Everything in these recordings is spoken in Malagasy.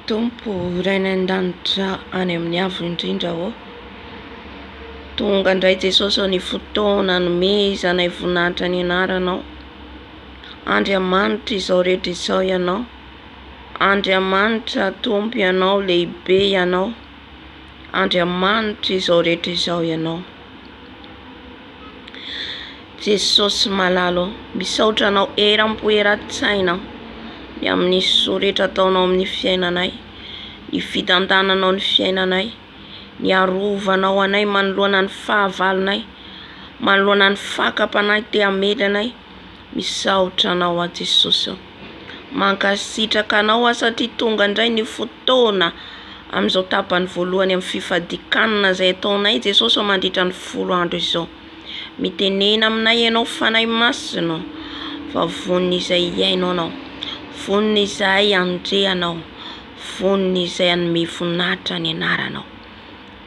Tompo iraina an-danitra any amin'ny avo indrindra ô. Tonga indray Jesosy ny fotoana nome izanay voninahitra ny anaranao. Andriamanitra izao rehetra izao ianao. Andriamanitra Tompo ianao, lehibe ianao. Andriamanitra izao rehetra izao ianao. Jesosy malalo, misaotra anao eram-poeran-tsaina ny amin'ny soretra ataonao amin'ny fiainanay, ny fitantananao ny fiainanay, ny arovanao anay manoloana ny fahavalonay, manoloana ny fakapanay te hamelanay. Misaotra anao a Jesosy. Mankasitraka anao satria tonga indray ny fotoana amin'izao tapany voalohany amin'ny fifadikanana izay ataonay Jesosy mandritra ny 10 andro izao. Mitenena aminay ianao fanay masina fa vonina izay iainao anao, vonina izay andreanao, vonina izay anome voninahitra ny anaranao.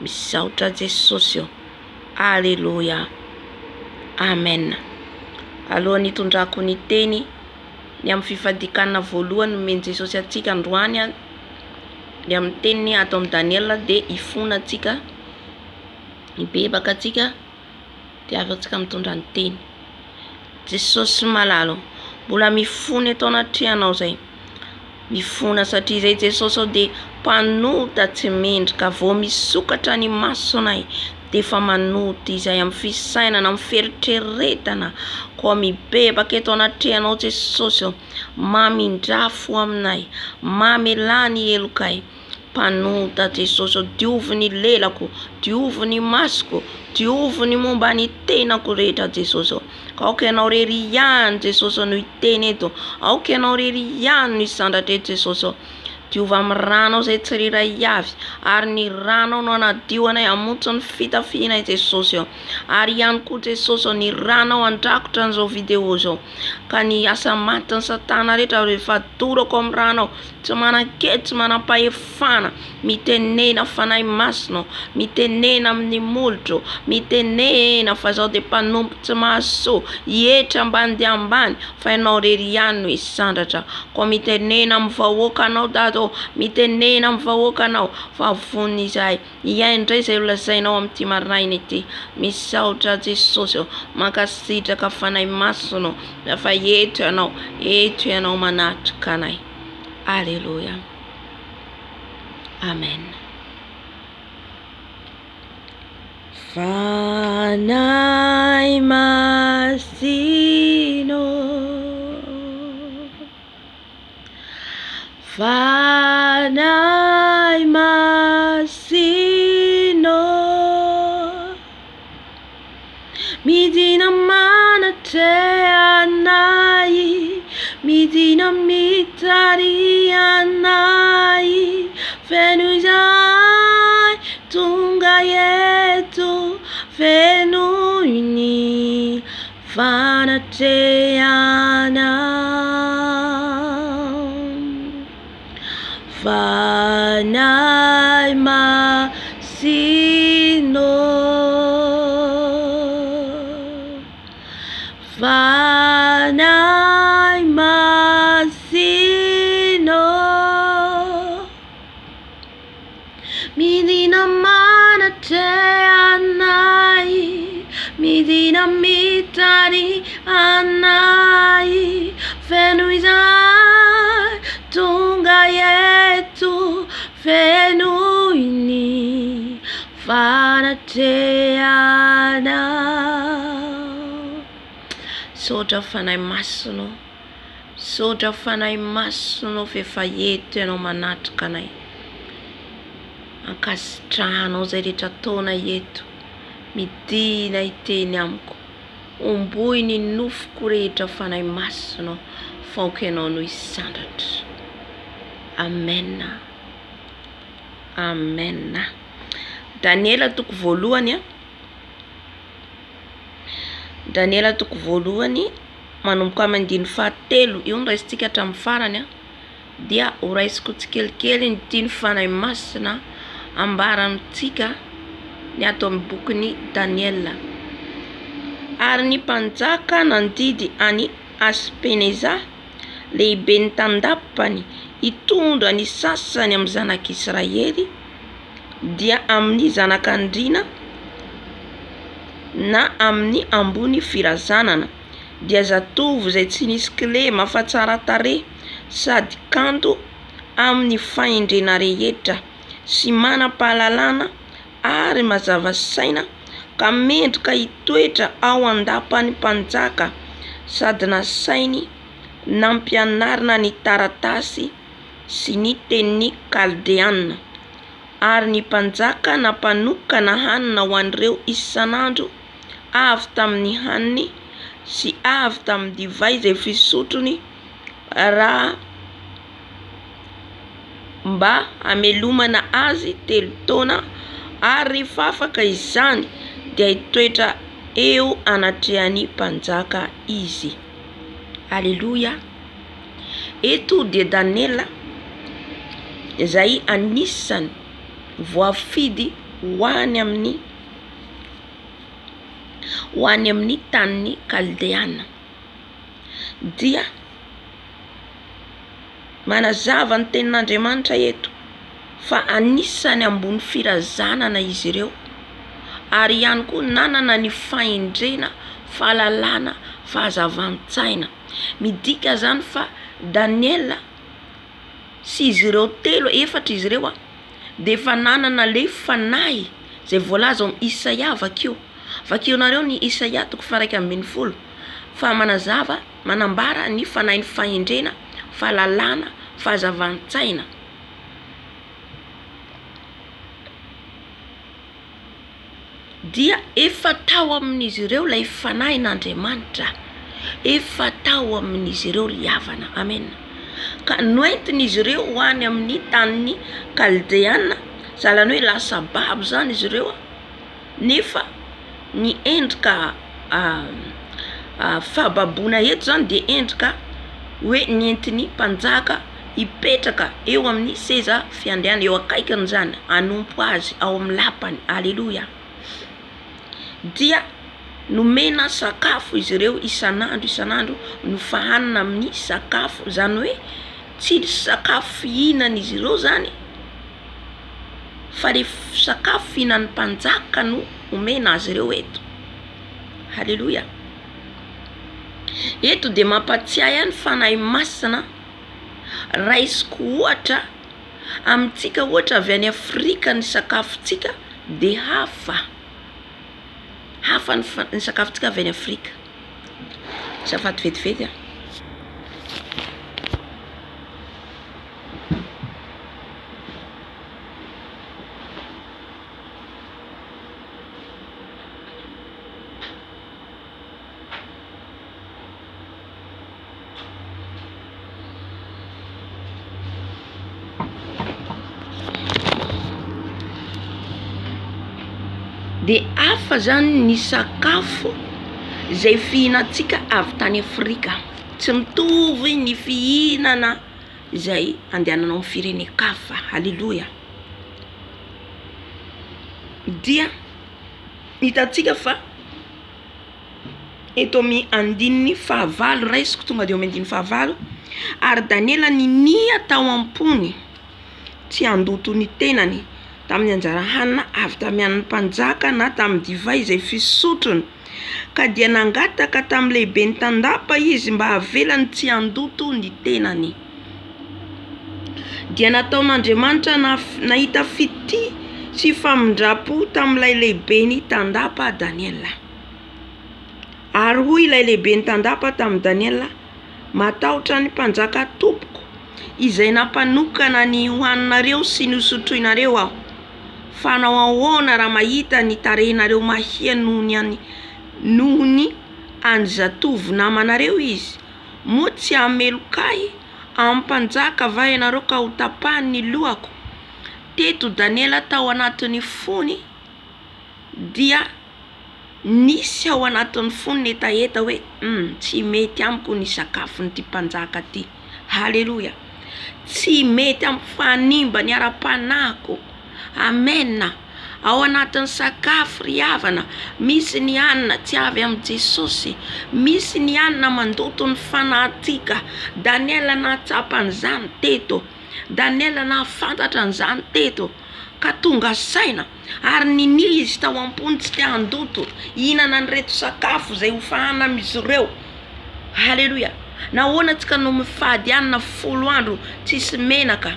Misaotra Jesosy. Alleluia. Amen. Alohan'ny hitondrako ny teny ny amin'ny fifadikanana voalohany nomeny Jesosy atsika androany ny amin'ny teniny ato amin'ny Daniela dia hifona atsika, hibebaka atsika dia afatsika mitondra ny teny. Jesosy malalo, mbola mifona eto anatrehanao zay. Mifona satria zay Jesosy dia mpanota tsy mendrika, vao misokatra ny masonay dia efa manota izay amin'ny fisainana, amin'ny feritreretana. Koa mibebaka eto anatrehanao Jesosy, mamindrafo aminay, mamela ny elokay. Mpanota Jesosy, diovo ny lelako, diovo ny masoko, diovo ny momba ny tenako rehetra Jesosy. Aoka ianao rery ihany Jesosy no hiteny eto, aoka ianao rery ihany no hisandratra eto Jesosy. Diova amin'ny ranao izay tsy riray avy, ary ny ranao no anadio anay hamontsy ny fitafianay Jesosy. Ary ihany koa Jesosy ny ranao andrakotra an'izao video zao, ka ny asa matin'ny Satana rehetra rehefa dorako amin'ny ranao, tsy manan-kety, tsy manam-pahefana, mitenena fanahy masina, mitenena amin'ny molotro, mitenena fa zao dia mpanompo tsy mahasoa, hietra ambany dia ambany, fa ianao rery ihany no hisandratra. Koa mitenena amin'ny vahoaka anao Dado, mitenena amin'ny vahoaka anao fa vonina izay iaindray izay lazainao amin'ity marinaina ity. Misaotra Jesosy, mankasitraka fanahy masina fa eto ianao manatrika anay. Alleluia. Amen. Fanahy masino, fanahy masino, midina manatra anay, midina mitary anay, feno izay tonga eto, feno ny fanatrehanao. Fanahy masino, fanahy masino, midina manatra anay, midina mitary anay, feno izay tonga eto, feno ny fanatrehanao. Sotra fanahy masina, sotra fanahy masina fa efa eto ianao manatrika anay. Ankasitrahanao zay rehetra ataonay eto, midina hiteny amiko, omboy ny nofoko rehetra fanahy masina, fa aoka ianao no hisandratra. Amen. Amen. Daniela toko voalohany Daniela toko voalohany manomboka amin'ny andiny fahatelo, io no raisitsika hatramin'ny farany dia ho raisiko tsikelikely ny tiny fanahy masina ambarantsika ny ato amin'ny bokin'ny Daniela. Ary ny mpanjaka nandidy any Aspeneza, lehibe ny tandapany hitondra ny sasany amin'ny zanak'Israely dia amin'ny zanak'Andriana na amin'ny ambony firazanana, dia zatovo izay tsy nisy kilema fa tsara tarehy sady kanto amin'ny fahendrena rehetra sy manam-pahalalana ary mazava saina, ka mendrika hitoetra ao andapany mpanjaka sady nasainy nampianarina ny taratasy sy ny tenin'ny Kaldeana. Ary ny mpanjaka nampanokana hanina ho an'ireo isan'andro avy tamin'ny haniny sy avy tamin'ny divay izay fisotrony, raha mba hamelomana azy 3 taona, ary rehefa afaka izany dia hitoetra eo anatrehan'ny mpanjaka izy. Haleluya. Eto dia Daniela izay anisany voafidy ho any amin'ny tanin'ny Kaldeana, dia manazava ny tenin'Andriamanitra eto fa anisany ambony firazanana izy ireo, ary ihany koa nanana ny fahendrena, fahalalana, fahazavan-tsaina. Midika zany fa Daniela sy izy ireo telo, 4 izy ireo de efa nanana le fanahy zay voalaza amin'ny Isaia vakeo nareo ny Isaia 1:12 fa manambara ny fanahy ny fahendrena, fahalalana, fahazavan-tsaina. Dia efa tao amin'izy ireo lay fanahin'Andriamanitra, efa tao amin'izy ireo ry havana. Amen. Ka noentin'izy ireo ho any amin'ny tanin'ny Kaldeana, zalany hoe lasa babo zany izy ireo, nefa ny endrika fahababona eto zany de endrika hoe nentin'ny mpanjaka hipetraka eo amin'ny seza fiandriana, eo akaikiny zany anompo azy ao amin'ny lapany. Haleluya. Dia nomena sakafo izy ireo isan'andro no fahanana amin'ny sakafo, zany hoe tsy sakafo fihinana izy ireo zany, fa le sakafo fihinan'ny mpanjaka no omena azy ireo eto. Haleluya. Eto de mampatsiahy any fanahy masina raisiko ohatra amintsika, ohatra avy any Afrika ny sakafontsika de hafa ny sakafontsika avy any Afrika. Safaty vetivety de hafa zany ny sakafo zay fihinantsika avy tany Afrika, tsy mitovy ny fihinana zay andehananao amin'ny firenen-kafa. Haleluya. Dia hitantsika fa eto amin'ny andininy fahavalo, raisiko tonga de amin'ny andininy fahavalo, ary Daniela ninia tao ampony tsy handoto ny tenany tamin'ny anjara hanina avy tamin'ny mpanjaka na tamin'ny divay izay fisotrony, ka dia nangataka tamin'ny lehibe ny tandapa izy mba havelany tsy handoto ny tenany. Dia nataon'Andriamanitra nahita fity sy famindrapo tamin'ilay lehibe ny tandapa Daniela. Ary hoy ilay lehibe ny tandapa tamin'ny Daniela, matahotra ny mpanjaka tompoko izay nampanokana ny hoaninareo sy ny hosotroinareo aho, fa nao ahoana raha mahita ny tarehinareo mahia noho ny any zatovo namanareo izy, moa tsy hamelokay amin'ny mpanjaka va ianareo ka ho tapany ny lohako. Teto Daniela tao anatin'ny fony, dia nisy ao anatin'ny fony hetaheta hoe tsy mety amiko ny sakafon'ity mpanjaka ty. Haleluya. Tsy mety amiko fanimba ny ara-panahiko. Amen. ao anatin'ny sakafo ry havana misy ny hanina tsy avy amin'ny Jesosy, misy ny hanina mandoto ny fanahitika. Daniela nahatsapa an'izany teto, Daniela nahafantatra an'izany teto ka tonga saina ary nini izy tao am-pony tsy te handoto hihinana an'ireto sakafo zay hofahana amin'izy ireo. Haleluya. Nahoana tsika no mifady hanina 10 andro tsisy menaka,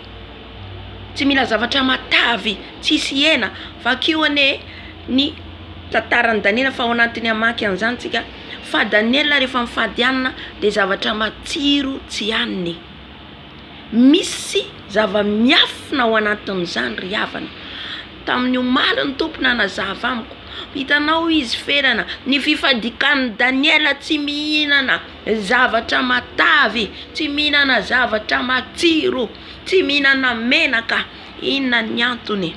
tsy mila zavatra matavy, tsisy hena. Vakio ane ny tantaran'i Daniela fa ao anatiny amaky an'izany tsika fa Daniela rehefa mifady hanina de zavatra matsiro tsy haniny. Misy zava-miafina ao anatin'izany ry havana. Tamin'ny omaly ny tompony nanazava amiko, hitanao izy ferana ny fifadikan'i Daniela tsy mihinana zavatra matavy, tsy mihinana zavatra matsiro, tsy mihinana menaka. Inona ny antony?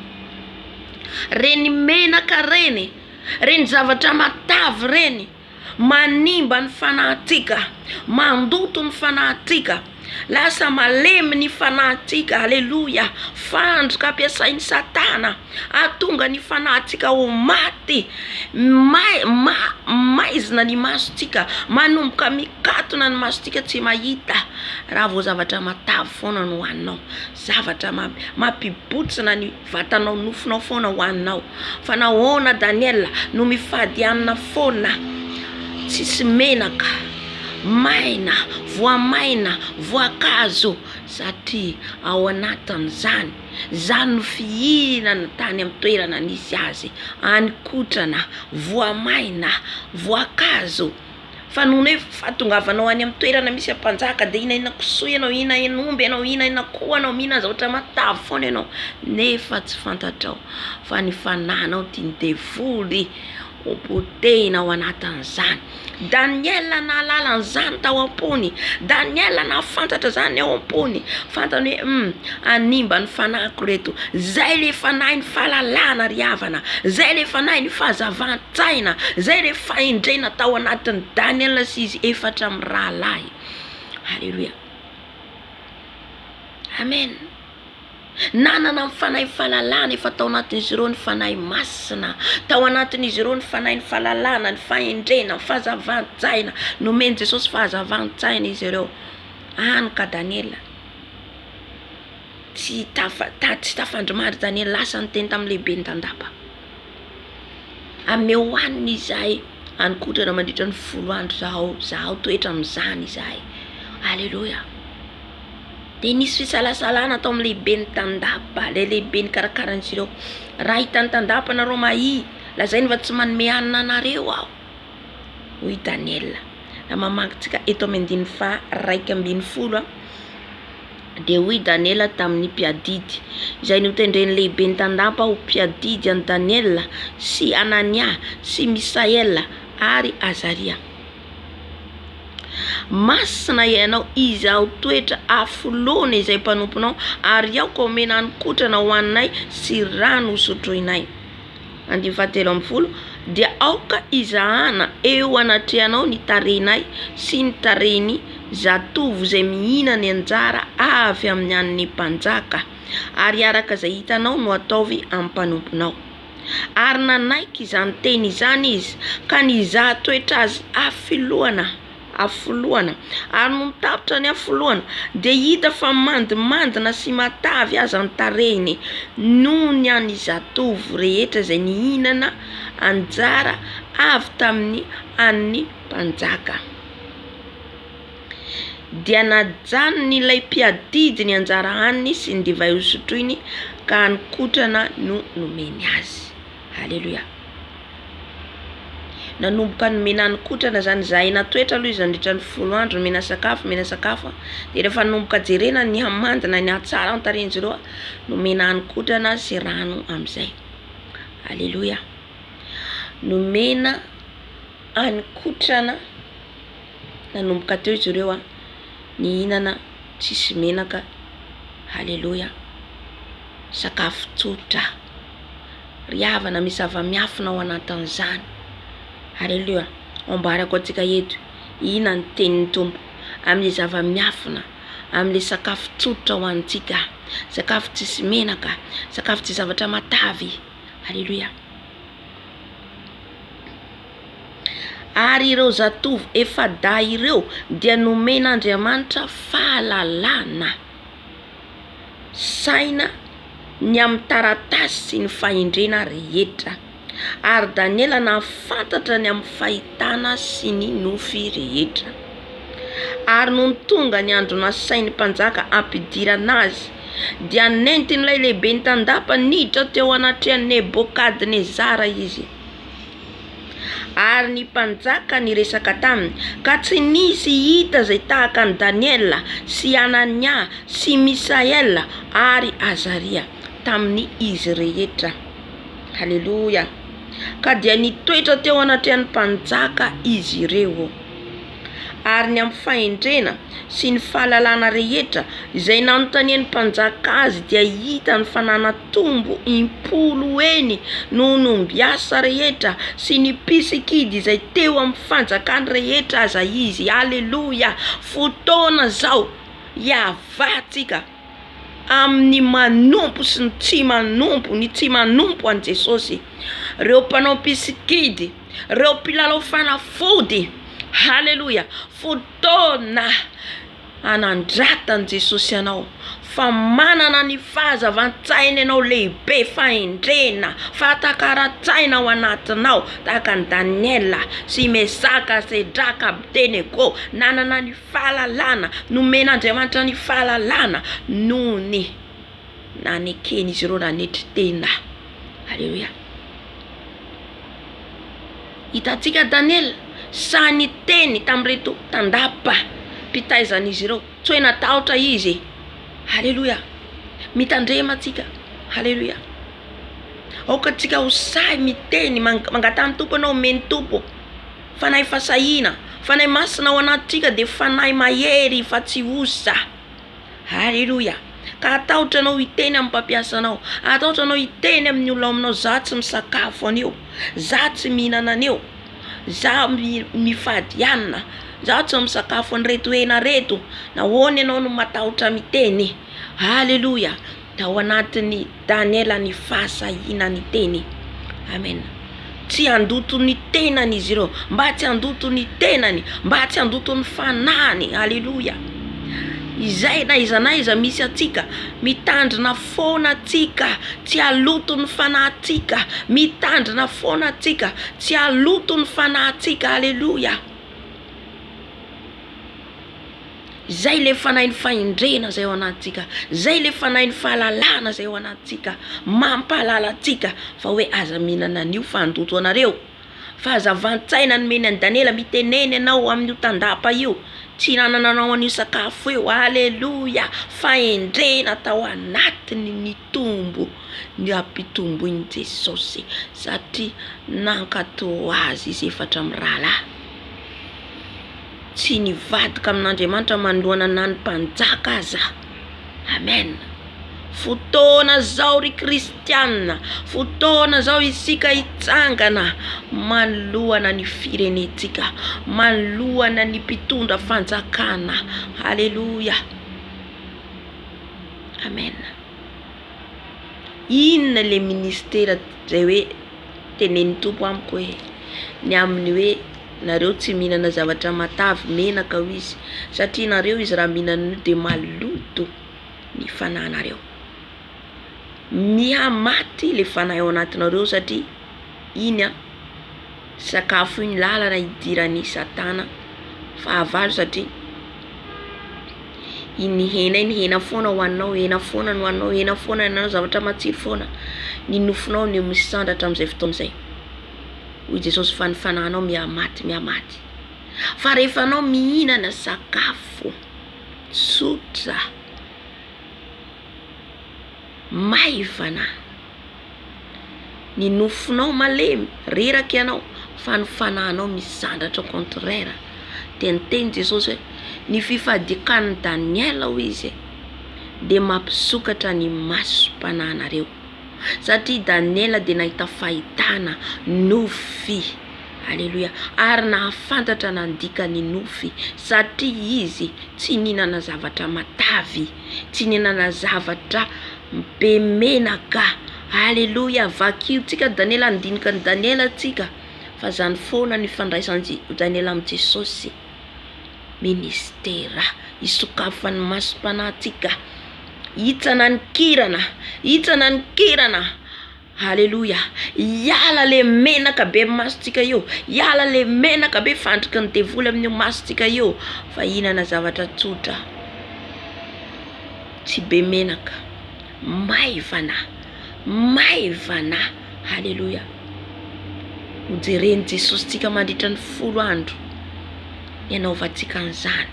Reny menaka reny, reny zavatra matavy reny manimba ny fanahitika, mandoto ny fanahitika, lasa malemy ny fanahitika. Haleluya. Fandroka ampiasain'ny Satana atonga ny fanahitika ho maty, maizina ny masontsika, manomboka mikatona ny masontsika tsy mahita raha vao zavatra matavy foana no hoaninao, zavatra mampibotsina ny vatanao, nofonao foana hoaninao. Fa nahoana Daniela no mifady hanina foana tsisy menaka, maina, voamaina, voankazo, satria ao anatin'izany zany no fihinana tany amin'ny toerana nisy azy, hanikotrana, voamaina, voankazo. Fa nono hoe fahatongavanao any amin'ny toerana misy mpanjaka de hinahina kisoa ianao, hinahina omby ianao, hinahina koho ianao, mihinana zavatra matavy foana ianao, nefa tsy fantatrao fa ny fananao tiany devoly potehina ao anatin'izany. Daniela nahalala an'izany tao am-pony, Daniela nahafantatra zany ao am-pony, fantany hoe animba ny fanahiko reto. Zay le fanahy ny fahalalana ry havana, zay le fanahy ny fahazavan-tsaina, zay le fahendrena tao anatin'ny Daniela sy izy efatra amin'ny rahalahy. Haleluya. Amen. Nanana ny fanahy fahalalana efa tao anatin'izy ireo ny fanahy masina, tao anatin'izy ireo ny fanahy ny fahalalana, ny fahendrena, ny fahazavan-tsaina. Nomeny Jesosy fahazavan-tsaina izy ireo. Any ka Daniela tsy tafandromary Daniela, lasa nyteny tamin'ny lehibe ny tandapa. Ameo haniny izahay hanikotrana mandritra ny 10 andro zaho toetra amin'izany izahay. Haleluya. De nisy fisalasalana tao amin'ny lehibe ny tandapa, le lehibe ny karakaran'izy ireo. Raha hitan'ny tandapa nareo mahi, lazainy fa tsy manome hanina anareo aho. Hoy Daniela. Na mamaky eto amin'ny 2:1 de hoy Daniela tamin'ny mpiadidy, izay notendreny lehibe ny tandapa ho mpiadidy an Daniela sy Anania sy Misaela ary Azaria. Masina ianao izy ao toetra afoloana izay mpanomponao, ary aho ka omena hanikotrana ho aninay sy rano hosotroinay. 7 dia aoka izahana eo anatrehanao ny tarenay sy ny tareny zatovo izay mihina ny anjara avy amin'ny han'ny mpanjaka, ary araka izay hitanao no ataovy amin'ny mpanomponao. Ary nanaiky izany teny izany izy ka nizaha toetra azy afoloana, ary no mitapitra ny afoloana de hita fa mandimandina sy matavy aza ny tareny noho ny an'ny zatovo rehetra izay nihinana anjara avy tamin'ny an'ny mpanjaka. Dia najanony ilay mpiadidy ny anjara haniny sy ny divay hosotroiny ka hanikotrana no nomeny azy. Haleluya. Nanomboka nomena hanikotrana zany zahay natoetra aloha izy nandritra ny 10 andro nomena sakafo, de rehefa nanomboka jerena ny hamandina ny hatsara ny taren'izy ireo nomena hanikotrana sy rano amin'izay. Haleluya. Nomena hanikotrana nanomboka teo izy ireo nihinana tsisy menaka. Haleluya. Sakafo tsotra. Ry havana misy zava-miafina ao anatin'izany. Haleluya. Ambarako antsika eto ina ny tenin'ny Tompo amin'ny zava-miafina, amin'ny sakafo tsotra ho antsika, sakafo tsisy menaka, sakafo tsy zavatra matavy. Haleluya. Ary ireo zatovy efa day ireo dia nomen'Andriamanitra fahalalana, saina ny amin'ny taratasy sy ny fahendrena rehetra. Ary Daniela nahafantatra ny amin'ny fahitana sy ny nofy rehetra. Ary noho ny tonga ny andro nasain'ny mpanjaka ampidirana azy, dia nentin'ilay lehibe ny tandapa niditra teo anatrehan'i Nebokadnezara izy. Ary ny mpanjaka niresaka taminy, ka tsy nisy hita zay tahaka ny Daniela sy Anania sy Misaela ary Azaria tamin'ny izy rehetra. Haleluya. Ka dia nitoetra teo anatrehan'ny mpanjaka izy ireo. Ary ny amin'ny fahendrena sy ny fahalalana rehetra izay nanontanian'ny mpanjaka azy dia hita ny fananatombo impolo eny no nombiasa rehetra sy ny pisikidy izay teo amin'ny fanjakany rehetra aza izy. Haleluya. Fotoana zao hiavatsika amin'ny manompo sy ny tsy manompo an Jesosy. Reo mpanao pisikidy, reo mpilalao fanafody. Haleluya. Fotoana anandratan Jesosy anao, fa manana ny fahazavan-tsaina ianao lehibe, fahendrena, fahatakara-tsaina ao anatinao tahaka ny Daniela sy Mesaka, Sedraka, Abdenego. Nanana ny fahalalana, nomen'Andriamanitra ny fahalalana noho ny nanekeny izy ireo nanetry tena. Haleluya. Hitatsika Daniela sany teny tamreto tandapa pitaizan'izy ireo, tsy hoe natahotra izy. Haleluya. Mitandrema tsika. Haleluya. Aoka tsika ho say miteny mangatany tompo anao meny tompo. Fanahy fasahina, fanahy masina ao anatsika de fanahy mahery fa tsy osa. Haleluya. Ka atahotra anao hiteny amin'ny mpampiasanao, atahotra anao hiteny amin'ny olona aminao, za tsy misakafo anio, za tsy mihinana anio, za mifadiana, za tsy misakafo an'ireto hena reto. Nahoana ianao no matahotra miteny? Haleluya. Da ao anatin'ny Daniela ny fahasahina ny teny. Amen. Tsy andoto ny tenany izy ireo, mba tsy andoto ny tenany, mba tsy andoto ny fanahany. Haleluya. Izay na iza misy atsika, mitandrina foana atsika, tsy aloto ny fanahatsika. Mitandrina foana atsika, tsy aloto ny fanahatsika. Haleluya. Zay le fanahy ny fahendrena zay ao anatsika, zay le fanahy ny fahalalana zay ao anatsika, mampahalala atsika fa hoe aza mihinana anio fa andoto anareo. Fa hazavan-tsaina nomeny an'i Daniela, miteneny ianao amin'io tandapa io, tsy nanana anao an'io sakafo io. Haleluya. Fahendrena tao anatiny ny tombo ny ampitomboin'i Jesosy, satria nankato azy izy efatra amin'ny rahalahy. Tsy nivadika amin'Andriamanitra manoloana na ny mpanjaka aza. Amen. Fotoana zao ry kristianina, fotoana zao isika hitsangana manoloana ny firenetsika, manoloana ny mpitondra fanjakana. Haleluya. Amen. Inona le ministera zay hoe teneny tompo amiko hoe ny amin'ny hoe nareo tsy mihinana zavatra matavy menaka ho izy, satria nareo izy raha mihinana de maloto ny fanahinareo. Miamaty le fanahy ao anatinareo, satria iny sakafo iny lalana idiran'ny Satana fahavalo, satria iny hena foana hoaninao, hena foana no hoaninao, hena foana nanao zavatra matsiro foana, ny nofinao ny misandratra amin'izay fotoana izay. Hoy Jesosy fa ny fanahinao miamaty. Fa rehefa anao mihinana sakafo tsotra maivana, ny nofinao malemy, reraka ianao, fa ny fanahinao misandratra au contraire. De niteny Jesosy hoe ny fifadikan'ny Daniela ho izy de mampisokatra ny masom-panahinareo, satria Daniela de nahita fahitana nofy. Haleluya. Ary nahafantatra nandika ny nofy, satria izy tsy nihinana zavatra matavy, tsy nihinana zavatra be menaka Haleluya. Vakiotsika Daniela andinika ny Daniela atsika fa zany foana ny fandraisan'ny Daniela amin'ny Jesosy. Ministera isokafan'ny masom-panahytsika. Hitsana ny kirana. Haleluya. Iala le menaka be masontsika io. Iala le menaka be fandriky ny devoly amin'ny masontsika io. Fa hinana zavatra tsotra. Tsy be menaka. Maivana. Haleluya. Hojereny Jesosy tsika mandritra ny 10 andro. Ianaovantsika an'izany.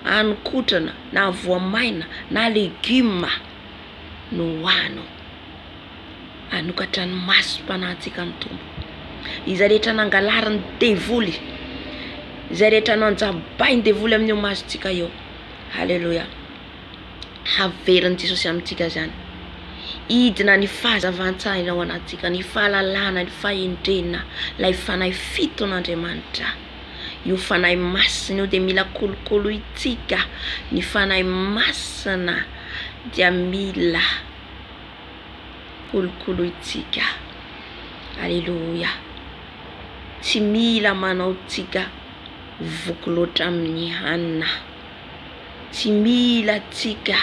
Hanin-kotrana, na voamaina, na legioma no hoano. Anokatra ny masom-panahytsika ny tombo. Izay rehetra nangalariny devoly, izay rehetra nanjabainy devoly amin'ny masontsika io. Haleluya. Haveriny Jesosy amintsika zany. Idina ny fahazavan-tsaina ao anatsika, ny fahalalana, ny fahendrena, lay fanahy fiton'Andriamanitra. Io fanahy masina io dia mila kolokolo itsika. Ny fanahy masina dia mila kolokolo itsika. Haleluya. Tsy mila manao tsika voky loatra amin'ny hanina. Tsy mila tsika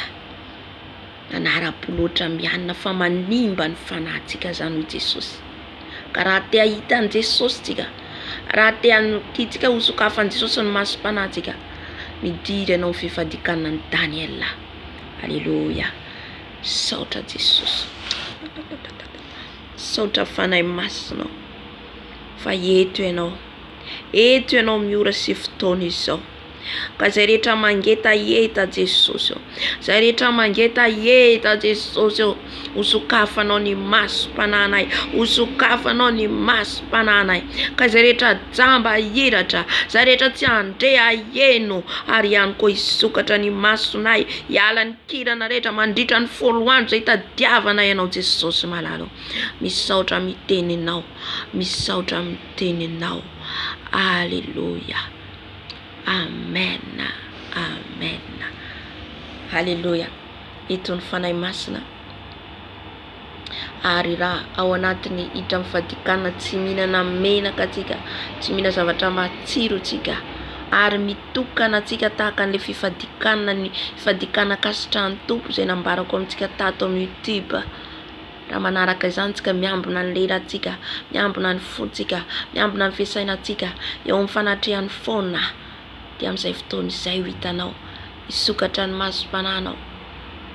nanara-po loatra amin'ny hanina fa manimba ny fanahytsika zany ho Jesosy. Ka raha te ahita an Jesosy tsika, raha te anokitsika ho sokafan Jesosy ny masom-panahytsika, midiry ianao ny fifadikanana ny Daniela. Haleluya. Saotra Jesosy. Saotra fanahy masina. Fa eto ianao miora sy fotoana izao. Ka zay rehetra mangeta Jesosy. Zay rehetra mangeta Jesosy. Usukafanao ny masom-panahinay. Usukafanao ny masom-panahinay. Ka zay rehetra jamba hiratra. Zay rehetra tsy andre aheno. Ary ihany koa isokatra ny masonay. Iala ny kirana rehetra mandritra ny 10 andro zay tadiavana ianao Jesosy malalo. Misaotra miteninao. Haleluya. Amen. Haleluya. Itony fanahy masina. Ary raha ao anatiny hitra mifadikana tsy mihinana menaka tsika, tsy mihinana zavatra matsiro tsika, ary mitokana tsika tahaka an'le fifadikana kasitrahan'ny tompo zay nambarako amintsika tato amin'ny YouTube. Raha manaraka izany tsika miambina ny leratsika, miambina ny fontsika, miambina ny fiasainatsika eo amin'ny fanatrehan'ny foana. Dia amin'izay fotoana izay ho hitanao isokatra ny masom-panahinao.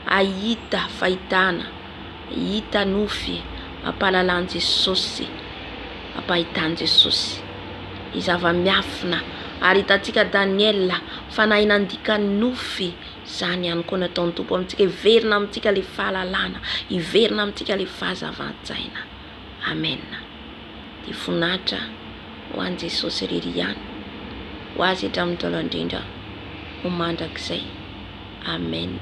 Ahita fahitana, hita nofy ampahalalan Jesosy, ampahitan Jesosy. Izava-miafina ary hitantsika Daniela fanahy nandika nofy. Zany ihany koa nataon'ny tompo amintsika, iverina amintsika le fahalalana, iverina amintsika le fahazavan-tsaina. Amen. Dia voninahitra ho an'i Jesosy irery ihany, ho azy hatramin'ny taolo indrindra ho mandrakizay. Amen.